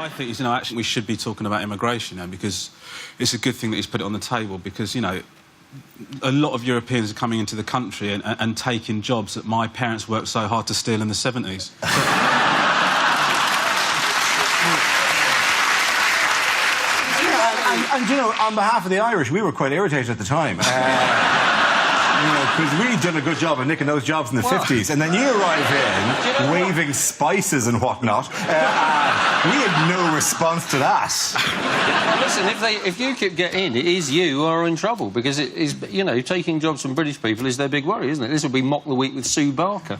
I think, actually we should be talking about immigration now, because it's a good thing that he's put it on the table, because, a lot of Europeans are coming into the country and taking jobs that my parents worked so hard to steal in the 70s. And, on behalf of the Irish, we were quite irritated at the time. Because we'd done a good job of nicking those jobs in the 50s, and then you arrive in, waving spices and whatnot. We had no response to that. Well, listen, if UKIP get in, it is you who are in trouble, because it is, taking jobs from British people is their big worry, isn't it? This will be Mock the Week with Sue Barker.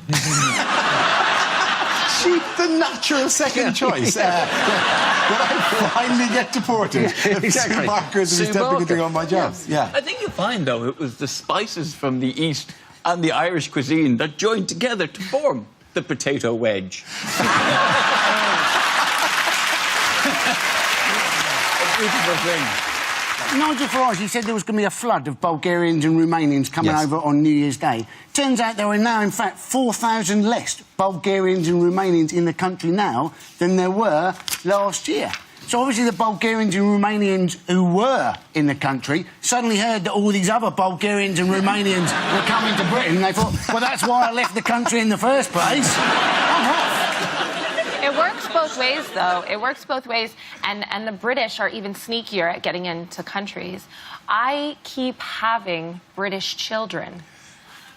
She's the natural second choice. When I finally get deported, Sue Barker's stepping into on my jobs. Yeah. I think you'll find, though, it was the spices from the East and the Irish cuisine that joined together to form the potato wedge. A beautiful thing. Nigel Farage, he said there was going to be a flood of Bulgarians and Romanians coming over on New Year's Day. Turns out there are now, in fact, 4,000 less Bulgarians and Romanians in the country now than there were last year. So obviously the Bulgarians and Romanians who were in the country suddenly heard that all these other Bulgarians and Romanians were coming to Britain, and they thought, well, that's why I left the country in the first place. It works both ways, though. It works both ways, and the British are even sneakier at getting into countries. I keep having British children.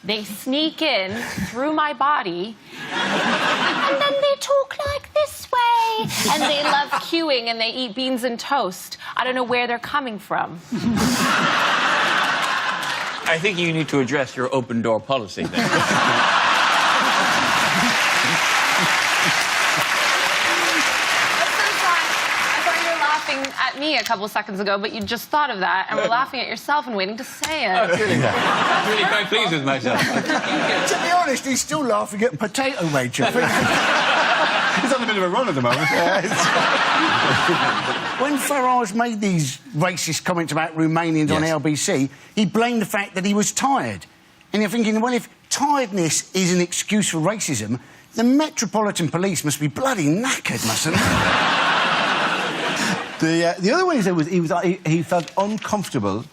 They sneak in through my body, and then they talk like this way, and they love queuing, and they eat beans and toast. I don't know where they're coming from. I think you need to address your open-door policy then. At me a couple seconds ago, but you just thought of that and were laughing at yourself and waiting to say it. I'm really quite pleased with myself. To be honest, he's still laughing at potato wedge. He's on a bit of a run at the moment. When Farage made these racist comments about Romanians on LBC, he blamed the fact that he was tired. And you're thinking, well, if tiredness is an excuse for racism, the Metropolitan Police must be bloody knackered, mustn't they? The other one he said was he felt uncomfortable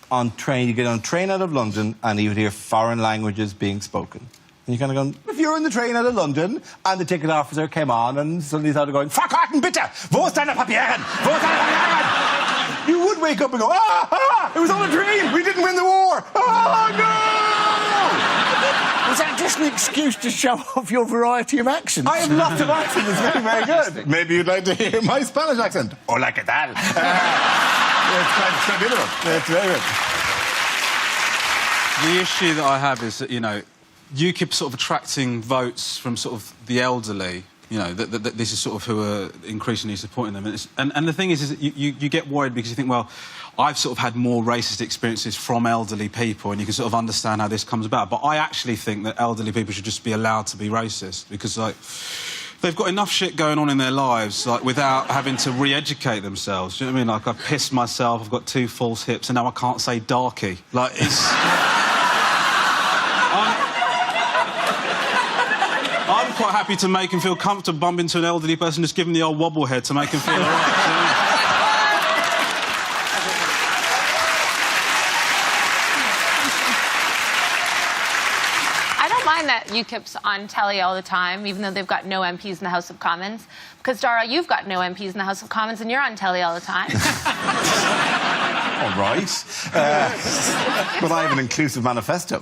on train. You get on a train out of London and he would hear foreign languages being spoken. And you kind of go, if you're in the train out of London and the ticket officer came on and suddenly started going, "Verkarten bitte! Wo ist deine Papieren? Wo ist deine Papieren?" You would wake up and go, it was all a dream! We didn't win the war! Oh, no! Was that just an excuse to show off your variety of accents? I have lots of accents. It's very, very good. Maybe you'd like to hear my Spanish accent. Hola, ¿qué tal? It's quite beautiful. It's very good. The issue that I have is that, UKIP sort of attracting votes from sort of the elderly. That this is sort of who are increasingly supporting them. And the thing is that you get worried because you think, well, I've sort of had more racist experiences from elderly people, and you can sort of understand how this comes about. But I actually think that elderly people should just be allowed to be racist because, they've got enough shit going on in their lives, without having to re-educate themselves. Do you know what I mean? I've pissed myself, I've got 2 false hips, and now I can't say darky. It's... I'm quite happy to make him feel comfortable, bump into an elderly person, just give him the old wobble head to make him feel all right. I don't mind that UKIP's on telly all the time, even though they've got no MPs in the House of Commons. Because, Dara, you've got no MPs in the House of Commons and you're on telly all the time. All right. But I have an inclusive manifesto.